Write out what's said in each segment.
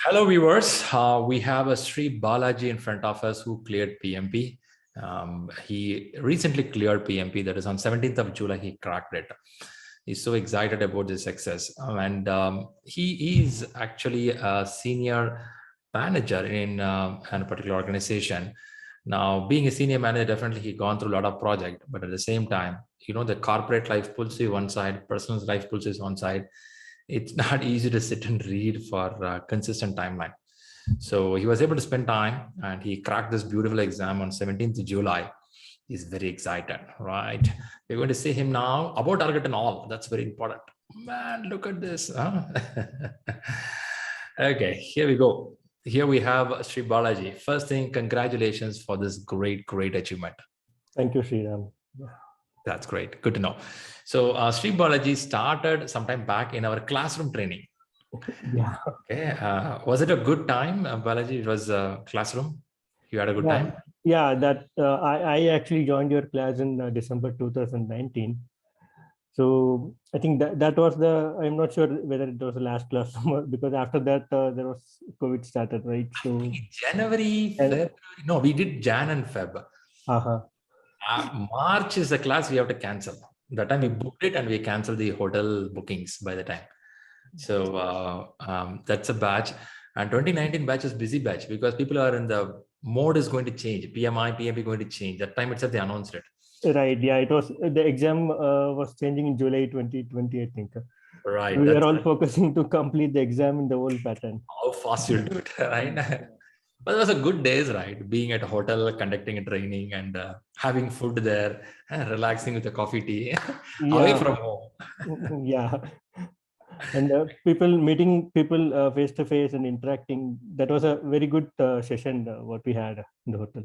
Hello, viewers. We have a Sri Balaji in front of us who cleared PMP. He recently cleared PMP. That is on 17th of July, he cracked it. He's so excited about his success. He is actually a senior manager in a particular organization. Now, being a senior manager, definitely he gone through a lot of projects, but at the same time, the corporate life pulls you one side, personal life pulls you one side. It's not easy to sit and read for a consistent timeline. So he was able to spend time and he cracked this beautiful exam on 17th of July. He's very excited, right? We're going to see him now about target and all. That's very important. Man, look at this. Huh? Okay, here we go. Here we have Sri Balaji. First thing, congratulations for this great achievement. Thank you, Sriram. That's great. Good to know. So Sri Balaji started sometime back in our classroom training. Yeah. Okay. Was it a good time, Balaji? It was a classroom. You had a good time? Yeah, that I actually joined your class in December 2019. So I think that was I'm not sure whether it was the last class because after that there was COVID started, right? So January, February. No, we did Jan and Feb. March is the class we have to cancel. That time we booked it and we canceled the hotel bookings by the time. So that's a batch. And 2019 batch is busy batch because people are in the mode is going to change. PMI, PMP going to change. That time itself they announced it. Right. Yeah, it was the exam was changing in July 2020, I think. Right. We are all focusing to complete the exam in the old pattern. How fast you'll do it, right? But it was a good days, right? Being at a hotel, conducting a training and having food there, relaxing with a coffee tea, away from home. Yeah. And meeting people face to face and interacting. That was a very good session, what we had in the hotel.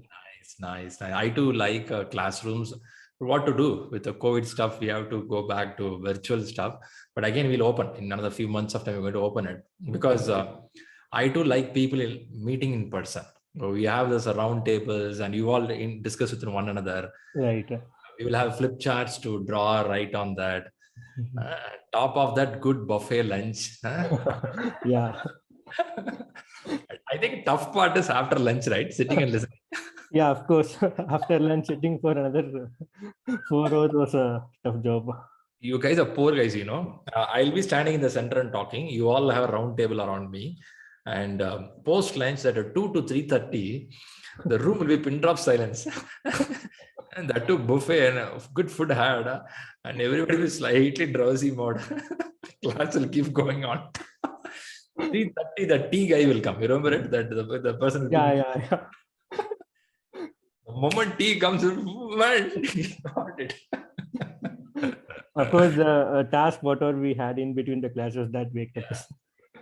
Nice. I too like classrooms. What to do with the COVID stuff? We have to go back to virtual stuff. But again, we'll open in another few months of time. We're going to open it because I too like people meeting in person. We have this round tables and you all discuss with one another. Right. We will have flip charts to draw right on that. Top of that, good buffet lunch. Yeah. I think tough part is after lunch, right? Sitting and listening. Yeah, of course. After lunch, sitting for another 4 hours was a tough job. You guys are poor guys, I'll be standing in the center and talking. You all have a round table around me. And post lunch at 2 to 3:30, the room will be pin drop silence. And that too buffet and good food had. And everybody will slightly drowsy mode. Class will keep going on. 3:30, the tea guy will come. You remember it? That the person. Yeah. The moment tea comes, man, got it. Of course, the task whatever we had in between the classes that waked up.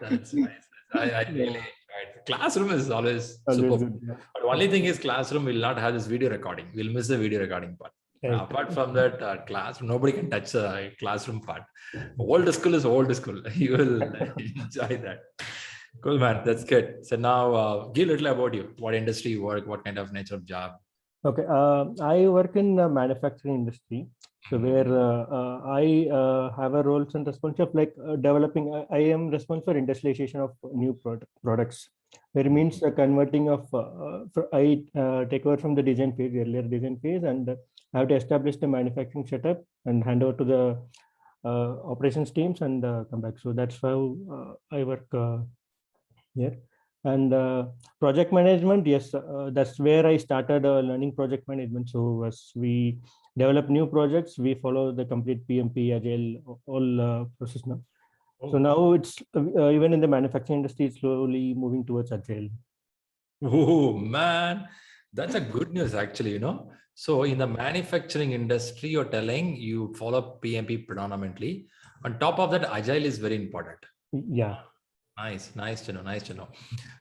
That's nice. I really enjoyed. Classroom is always super. Good, yeah. But only thing is, classroom will not have this video recording. We'll miss the video recording part. Right. Apart from that, class, nobody can touch the classroom part. Old school is old school. You will enjoy that. Cool, man. That's good. So now, give a little about you. What industry you work? What kind of nature of job? Okay, I work in the manufacturing industry. So where I have a role and responsibility of like developing. I am responsible for industrialization of new products. Where it means converting of. I take over from the design phase, earlier design phase, and I have to establish the manufacturing setup and hand over to the operations teams and come back. So that's how I work here. And project management, yes, that's where I started learning project management. So as we develop new projects, we follow the complete PMP, Agile, all process now. So now it's even in the manufacturing industry, it's slowly moving towards Agile. Oh man, that's a good news actually, So in the manufacturing industry, you're telling you follow PMP predominantly. On top of that, Agile is very important. Yeah. Nice to know.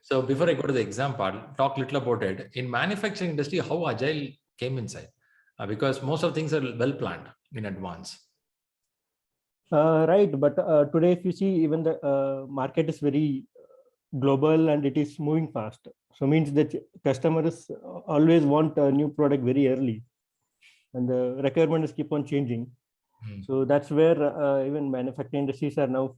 So before I go to the exam part, talk a little about it. In manufacturing industry, how Agile came inside? Because most of things are well planned in advance. Right, but today if you see, even the market is very global and it is moving fast. So means that customers always want a new product very early and the requirements keep on changing. So that's where even manufacturing industries are now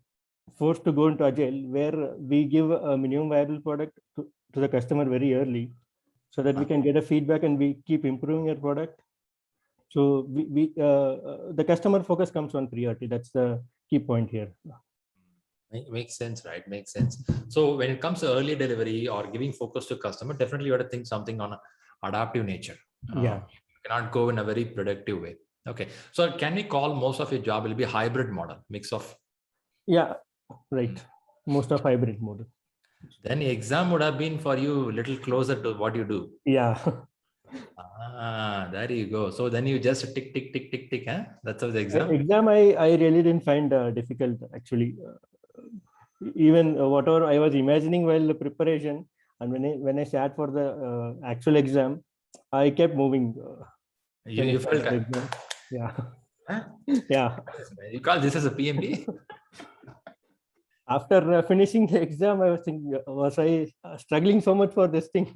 forced to go into agile, where we give a minimum viable product to the customer very early, so that we can get a feedback and we keep improving our product. So the customer focus comes on priority. That's the key point here. Makes sense, right? Makes sense. So when it comes to early delivery or giving focus to customer, definitely you have to think something on adaptive nature. Yeah. You cannot go in a very productive way. Okay. So can we call most of your job will be hybrid model, mix of? Yeah, right. Most of hybrid model. Then the exam would have been for you a little closer to what you do. Yeah. There you go. So then you just tick, tick, tick, tick, tick. Huh? That's how the exam. Exam, I really didn't find difficult actually. Even whatever I was imagining while the preparation, and when I sat for the actual exam, I kept moving. You felt the exam. Yeah. Huh? Yeah. You call this as a PMP? After finishing the exam, I was thinking, was I struggling so much for this thing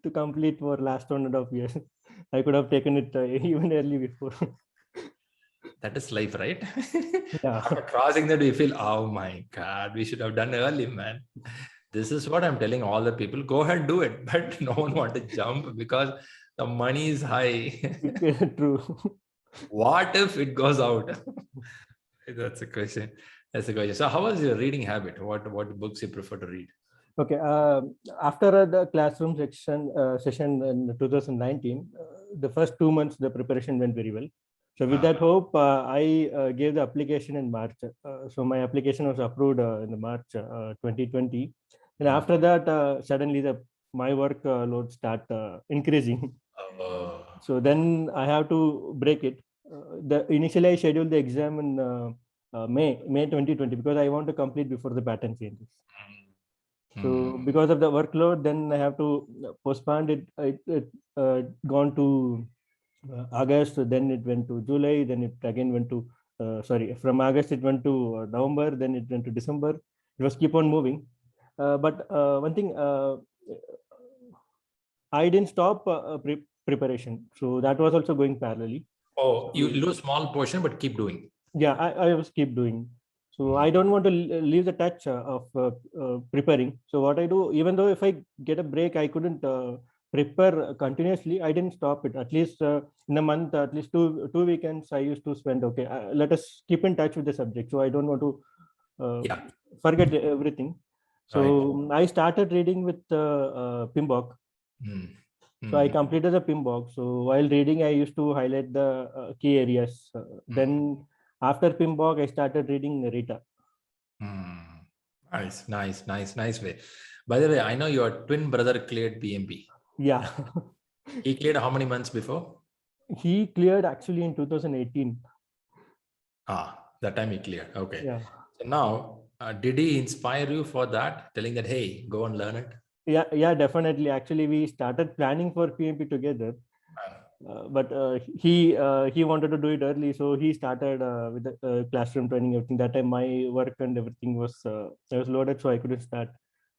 to complete for last 1.5 years? I could have taken it even early before. That is life, right? Yeah. After crossing that, we feel, oh my God, we should have done early, man. This is what I'm telling all the people. Go ahead and do it. But no one wants to jump because the money is high. True. What if it goes out? That's a question. That's a question. So how was your reading habit? What books you prefer to read? Okay. After the classroom session in 2019, the first 2 months, the preparation went very well. So with that hope, I gave the application in March. So my application was approved in the March 2020. And after that, suddenly my work load start increasing. So then I have to break it. Initially I scheduled the exam in May 2020 because I want to complete before the pattern changes. So because of the workload, then I have to postpone it. It gone to August, then it went to July, then it again went to from August it went to November, then it went to December. It was keep on moving. But one thing, I didn't stop preparation, so that was also going parallelly. Oh, you lose small portion, but keep doing. Yeah, I was keep doing. So I don't want to leave the touch of preparing. So what I do, even though if I get a break, I couldn't prepare continuously. I didn't stop it. At least in a month, at least two weekends, I used to spend. Okay, let us keep in touch with the subject. So I don't want to forget everything. So I started reading with PMBOK. So I completed the PMBOK. So while reading, I used to highlight the key areas. Then after PMBOK, I started reading Rita. Nice way. By the way, I know your twin brother cleared PMP. Yeah. He cleared how many months before? He cleared actually in 2018. That time he cleared. Okay. Yeah. So now, did he inspire you for that, telling that, hey, go and learn it? Yeah, definitely. Actually, we started planning for PMP together. But he wanted to do it early, so he started with the classroom training, everything. That time my work and everything was loaded, so I couldn't start.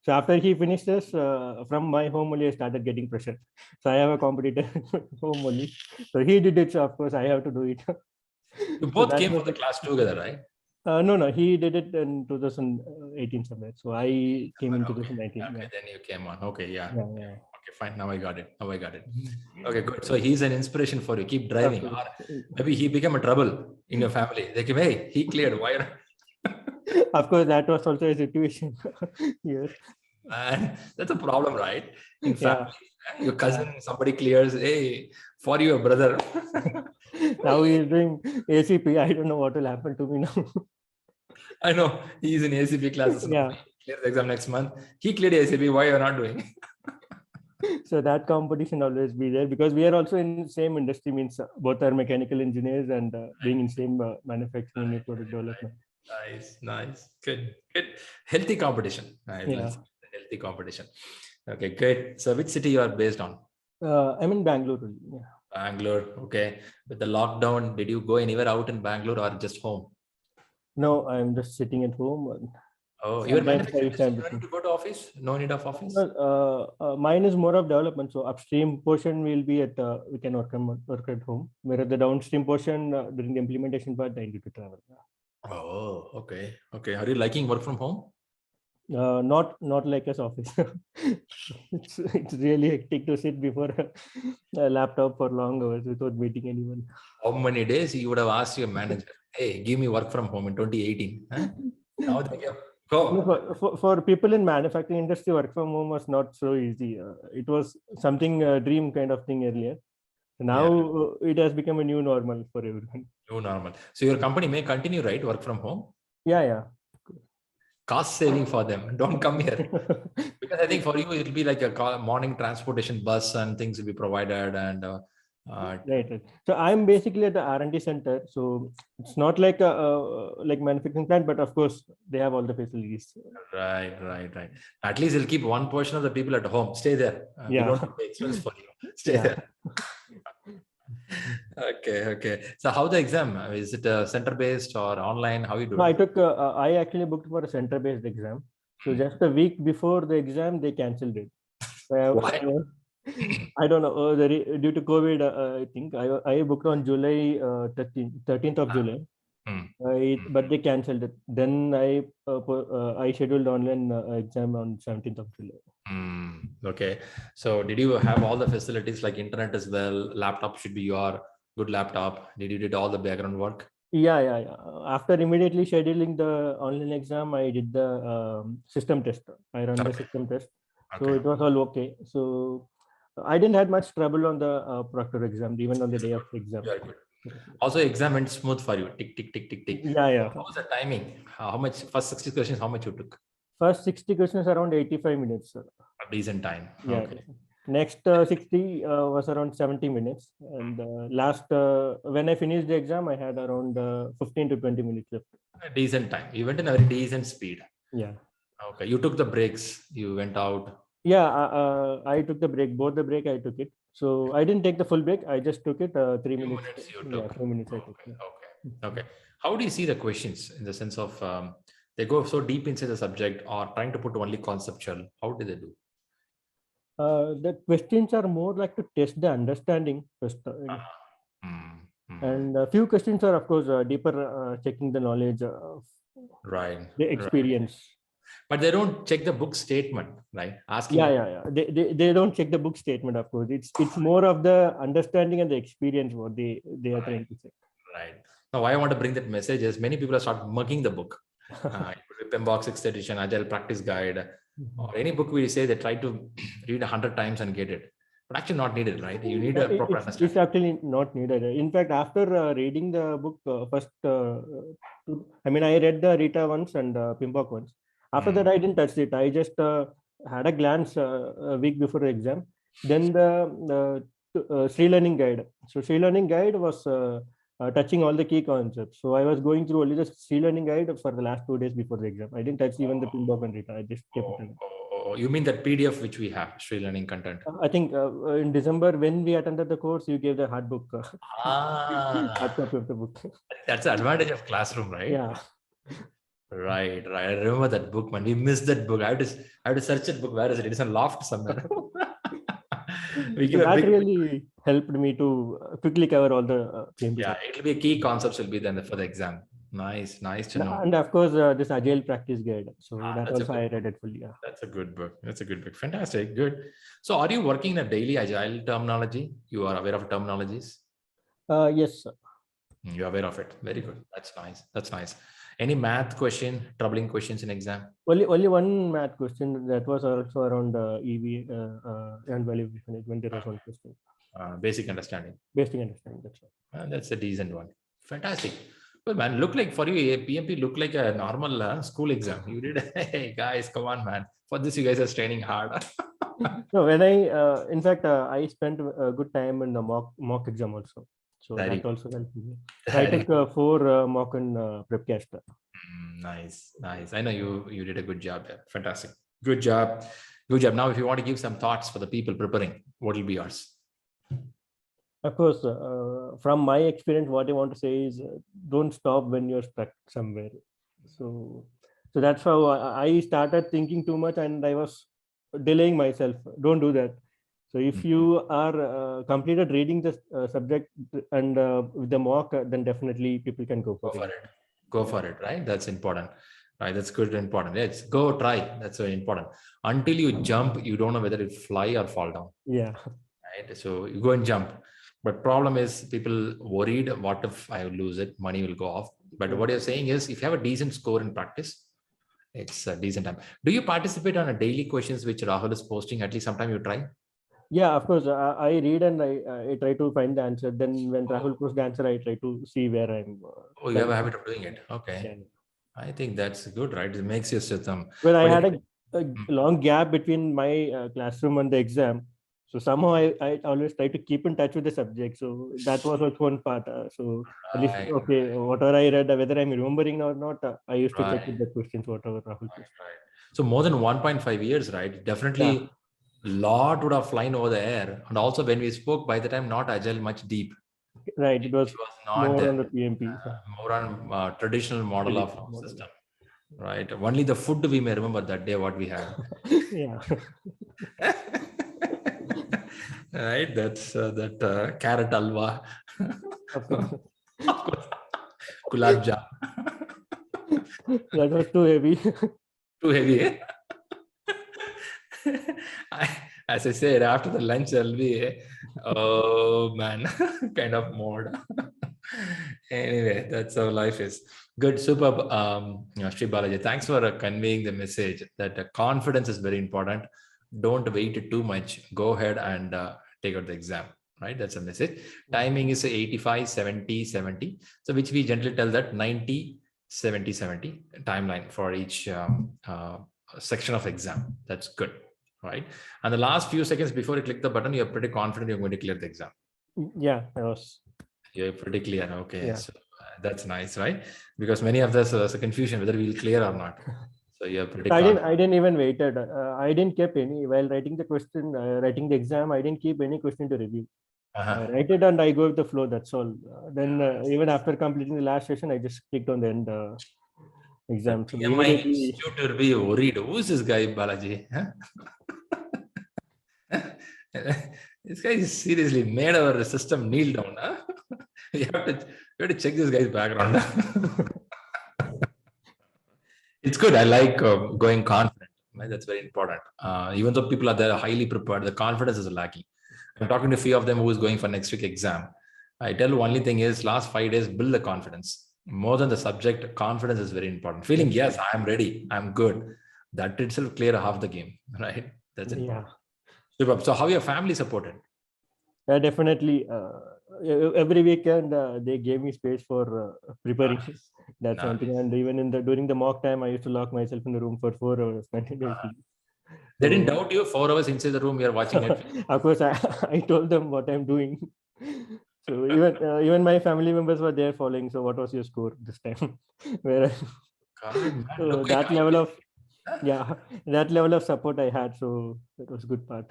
So after he finished this, from my home only I started getting pressure. So I have a competitor home only. So he did it, so of course I have to do it. You both came from the class together, right? No, he did it in 2018 somewhere. So I came in 2019. Okay, then you came on. Okay, yeah. Yeah. Okay, fine. Now I got it. Okay, good. So he's an inspiration for you. Keep driving. Or maybe he became a trouble in your family. They came, hey, he cleared. Why? Of course, that was also a situation. Yes. And that's a problem, right? In fact, your cousin, somebody clears, hey, for your brother. Now he is doing ACP. I don't know what will happen to me now. I know he's in ACP classes. Yeah. Clear the exam next month. He cleared ACP. Why you're not doing? So that competition always be there because we are also in the same industry. Means both are mechanical engineers and being in same manufacturing new product development. Nice. Good. Healthy competition. Healthy competition. Okay, good. So which city you are based on? I'm in Bangalore. Yeah. Bangalore. Okay. With the lockdown, did you go anywhere out in Bangalore or just home? No, I'm just sitting at home. Oh, you're manufacturing. You don't need to go to office? No need of office? Mine is more of development. So upstream portion will be at, we can work at home. Whereas the downstream portion during the implementation part, I need to travel. Oh, okay. Okay. Are you liking work from home? Not like as office. It's really hectic to sit before a laptop for long hours without meeting anyone. How many days you would have asked your manager, hey, give me work from home in 2018? Huh? Now they give, No, go. for people in manufacturing industry, work from home was not so easy. It was something dream kind of thing earlier. Now Yeah, it has become a new normal for everyone. new normal. So your company may continue, right? Work from home. Yeah, yeah. Cost saving for them. Don't come here. Because I think for you, it'll be like a morning transportation bus and things will be provided. And Right. So I'm basically at the R&D center. So it's not like like manufacturing plant, but of course they have all the facilities. right. At least it'll keep one portion of the people at home. Stay there. We Yeah, don't pay expense for you. Stay yeah. there. Okay. So how the exam? Is it center based or online? How you do No, it? I actually booked for a center-based exam. So just a week before the exam, they canceled it. So Why? I don't know. Due to COVID, I think I booked on July 13th of July. Hmm. But they canceled it. Then I scheduled online exam on 17th of July. Okay. So did you have all the facilities like internet as well? Laptop should be your good laptop. Did you did all the background work? Yeah. After immediately scheduling the online exam, I did the system test. I run the Okay. system test, so Okay. it was all okay. So I didn't have much trouble on the Proctor exam, even on the day of exam. Very good. Also, exam went smooth for you. Tick, tick, tick, tick, tick. Yeah. How was the timing? How much? First 60 questions, how much you took? First 60 questions around 85 minutes. A decent time. Yeah. Okay. Next 60 was around 70 minutes, and last when I finished the exam, I had around 15 to 20 minutes left. A decent time. You went in a very decent speed. Yeah. Okay. You took the breaks. You went out. Yeah, I took the break. Both the break I took it. So I didn't take the full break. I just took it 3 minutes. Minutes you Yeah, took. 3 minutes I took. Okay. Yeah. Okay. How do you see the questions in the sense of they go so deep into the subject or trying to put only conceptual? How do they do? The questions are more like to test the understanding first, Mm, mm. and a few questions are of course deeper, checking the knowledge, Right. the Right. experience. But they don't check the book statement, right? Yeah, Asking. yeah. They don't check the book statement, of course. It's more of the understanding and the experience what they are trying to say. Right. Now, why I want to bring that message is many people are start mugging the book. PMBOK 6th edition, Agile Practice Guide, or any book we say they try to read 100 times and get it. But actually not needed, right? You need a proper It's understanding. actually not needed. In fact, after reading the book first, I mean, I read the Rita once and Pimbok once. After that, I didn't touch it. I just had a glance a week before the exam. Then the ShriLearning Guide. So ShriLearning Guide was touching all the key concepts. So I was going through only the ShriLearning Guide for the last 2 days before the exam. I didn't touch even the Pimbok and Rita. I just kept it. You mean that PDF which we have, ShriLearning content? I think in December when we attended the course, you gave the hard book, hard Ah, copy of the book. that's the advantage of classroom, right? Yeah, Right. I remember that book, man. We missed that book. I have to search that book. Where is it? It is in loft somewhere. We so give a that big, really helped me to quickly cover all the PMP yeah, topics. it'll be a key concepts will be then for the exam. Nice to know. And of course, this Agile practice guide. So that That's a also good I read it fully. Yeah. That's a good book. That's a good book. Fantastic. Good. So are you working in a daily agile terminology? You are aware of terminologies? Yes, sir. You're aware of it. Very good. That's nice. Any math question, troubling questions in exam? Only one math question that was also around EV and value management. There was one question. Basic understanding. Basic understanding. That's all. That's a decent one. Fantastic. Well, man, look like for you, a PMP look like a normal school exam. You did, hey guys, come on, man. For this, you guys are training hard. No, when in fact, I spent a good time in the mock exam also. So Very that good. also helped me. So I Very took 4 mock and prepcast. Nice. I know you did a good job there. Fantastic. Good job. Good job. Now, if you want to give some thoughts for the people preparing, what will be yours? Of course, from my experience, what I want to say is don't stop when you're stuck somewhere. So that's how I started thinking too much and I was delaying myself. Don't do that. So if you are completed reading the subject and with the mock, then definitely people can go for it. go for it, right? That's important, right? That's good, important. Yes, go try. That's very important. Until you jump, you don't know whether it fly or fall down. Yeah. Right. So you go and jump. But problem is people worried, what if I lose it? Money will go off. But what you're saying is if you have a decent score in practice, it's a decent time. Do you participate on a daily questions which Rahul is posting? At least sometime you try? Yeah, of course. I read and I try to find the answer. Then when Rahul posts the answer, I try to see where I'm. Oh, you have a habit of doing it. Okay. Yeah. I think that's good, right? It makes your system. Well, I But had a long gap between my classroom and the exam. So somehow I always try to keep in touch with the subject. So that was also one part. So at least, right, okay, whatever I read, whether I'm remembering or not, I used to check right, with the questions, whatever Rahul right. posted. So more than 1.5 years, right? Definitely Yeah. lot would have flown over the air. And also when we spoke by the time, not agile, much deep. Right. It was It was not more on the PMP. more on traditional model of Traditional model. system, right? Only the food we may remember that day what we had. Yeah. Right, that's that carrot alwa. Of course. Of course. Gulab jam. That was too heavy. Too heavy, eh? As I said, after the lunch, I'll be, oh man, kind of mode. Anyway, that's how life is. Good, superb. Shri Balaji, thanks for conveying the message that confidence is very important. Don't wait too much. Go ahead and take out the exam, right? That's a message. Timing is 85, 70, 70. So which we generally tell that 90, 70, 70 timeline for each section of exam. That's good, right? And the last few seconds before you click the button, you're pretty confident you're going to clear the exam. Yeah, I was. You're pretty clear. Okay, Yeah. so that's nice, right? Because many of us there's a confusion whether we'll clear or not. So you're pretty. I didn't even waited. I didn't keep any while writing the question, writing the exam. I didn't keep any question to review. I write it and I go with the flow. That's all. Then even after completing the last session, I just clicked on the end exam. So PMI Institute will be worried. Who is this guy, Balaji? This guy is seriously made our system kneel down. Huh? you have to check this guy's background. It's good. I like going confident. Right? That's very important. Even though people are there highly prepared, the confidence is lacking. I'm talking to a few of them who is going for next week exam. I tell you, only thing is last 5 days, build the confidence. More than the subject, confidence is very important. Feeling, yes, I'm ready. I'm good. That itself clear half the game, right? That's important. Yeah. So how your family supported? Definitely. Every weekend they gave me space for preparing. That's one thing. And even during the mock time, I used to lock myself in the room for 4 hours continuously. They didn't doubt you 4 hours inside the room. You're watching it. Of course, I told them what I'm doing. So even my family members were there following. So what was your score this time? Where so that level of that level of support I had. So that was a good part.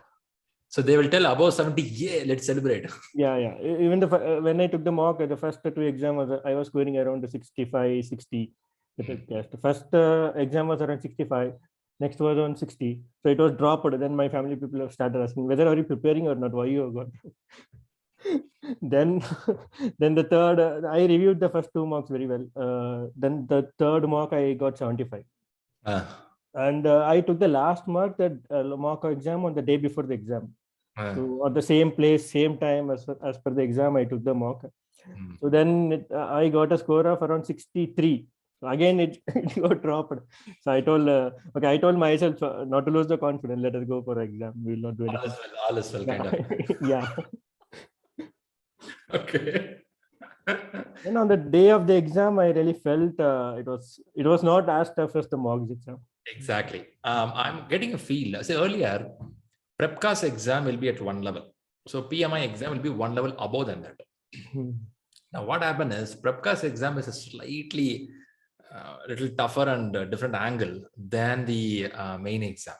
So they will tell above 70, yeah, let's celebrate. Yeah. Even when I took the mock, the first 2 exams, I was scoring around 65, 60. The first exam was around 65. Next was on 60. So it was dropped. Then my family people have started asking, whether are you preparing or not? Why you got? then the third, I reviewed the first 2 mocks very well. Then the third mock, I got 75. And I took the last mock, that mock exam on the day before the exam. So at the same place, same time as per the exam, I took the mock. So then I got a score of around 63. So again, it got dropped. So I told, I told myself not to lose the confidence. Let us go for exam. We will not do anything. All is well, kind of. Yeah. Okay. And on the day of the exam, I really felt it was not as tough as the mock exam. Exactly. I'm getting a feel. Say earlier, PrepCast exam will be at one level. So PMI exam will be one level above than that. Now, what happened is PrepCast exam is a slightly little tougher and different angle than the main exam.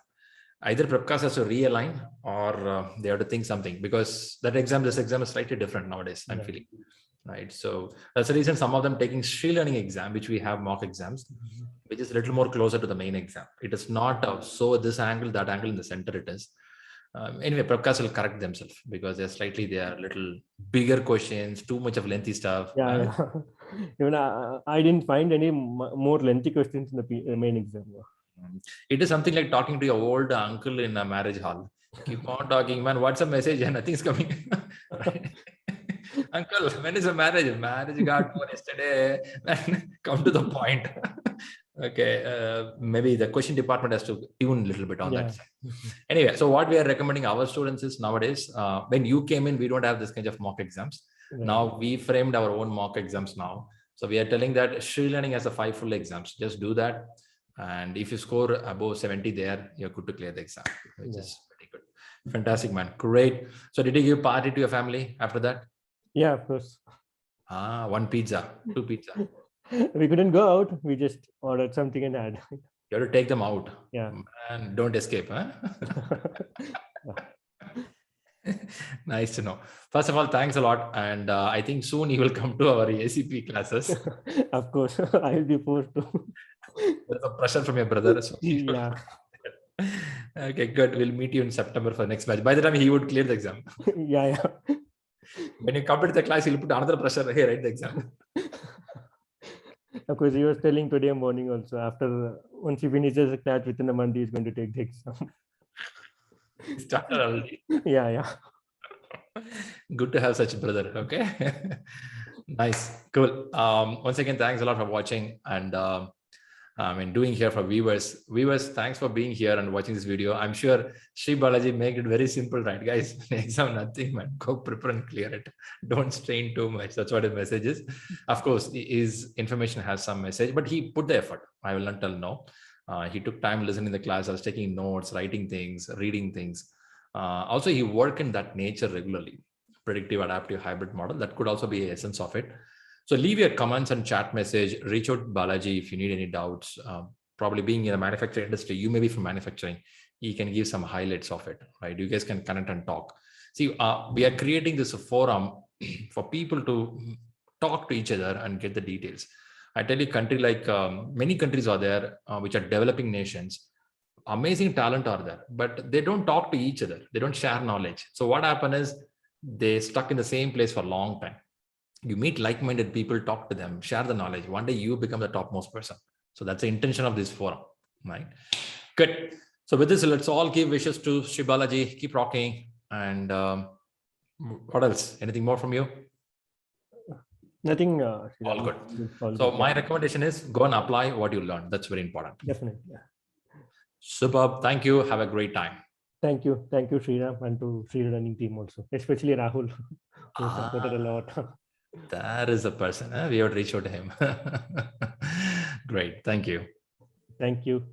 Either PrepCast has to realign or they have to think something, because this exam is slightly different nowadays, I'm feeling. Right. So that's the reason some of them taking ShriLearning exam, which we have mock exams, which is a little more closer to the main exam. It is not so this angle, that angle in the center it is. Anyway, podcast will correct themselves because they are little bigger questions, too much of lengthy stuff. Yeah. Even I didn't find any more lengthy questions in the main exam. It is something like talking to your old uncle in a marriage hall. Keep on talking, man. What's the message? And nothing's coming. Uncle, when is the marriage? Marriage got over yesterday. Come to the point. Okay, maybe the question department has to tune a little bit on that side. Anyway, so what we are recommending our students is nowadays, when you came in, we don't have this kind of mock exams. Now we framed our own mock exams now. So we are telling that ShriLearning has a 5 full exams. Just do that. And if you score above 70 there, you're good to clear the exam, which is pretty good. Fantastic, man. Great. So did you give party to your family after that? Yeah, of course. 1 pizza, 2 pizza. We couldn't go out. We just ordered something and had. You have to take them out. Yeah. And don't escape. Huh? Nice to know. First of all, thanks a lot. And I think soon you will come to our ACP classes. Of course, I will be forced to. There's a pressure from your brother. So yeah. Okay, good. We'll meet you in September for the next batch. By the time he would clear the exam. Yeah. When you complete the class, he'll put another pressure here, write the exam. Of course, he was telling today morning also, after once he finishes the class within a month, he's going to take the exam. Started already. Yeah. Good to have such a brother. Okay. Nice. Cool. Once again, thanks a lot for watching and doing here for viewers. Viewers, thanks for being here and watching this video. I'm sure Shri Balaji made it very simple, right, guys? Exam, nothing, man. Go prepare and clear it. Don't strain too much. That's what his message is. Of course, his information has some message, but he put the effort. I will not tell no. He took time listening to the class. I was taking notes, writing things, reading things. Also, he worked in that nature regularly. Predictive, adaptive, hybrid model. That could also be the essence of it. So leave your comments and chat message. Reach out to Balaji if you need any doubts. Probably being in the manufacturing industry, you may be from manufacturing. He can give some highlights of it, right? You guys can connect and talk. See, we are creating this forum for people to talk to each other and get the details. I tell you, country like many countries are there, which are developing nations. Amazing talent are there, but they don't talk to each other. They don't share knowledge. So what happened is they stuck in the same place for a long time. You meet like-minded people, talk to them, share the knowledge. One day you become the topmost person. So that's the intention of this forum, right? Good. So with this, let's all give wishes to Shri Balaji. Keep rocking. And what else? Anything more from you? Nothing. All good. So my recommendation is go and apply what you learned. That's very important. Definitely. Superb. Thank you. Have a great time. Thank you, Sriram, and to ShriLearning team also, especially Rahul, who supported a lot. That is a person. We have to reach out to him. Great. Thank you. Thank you.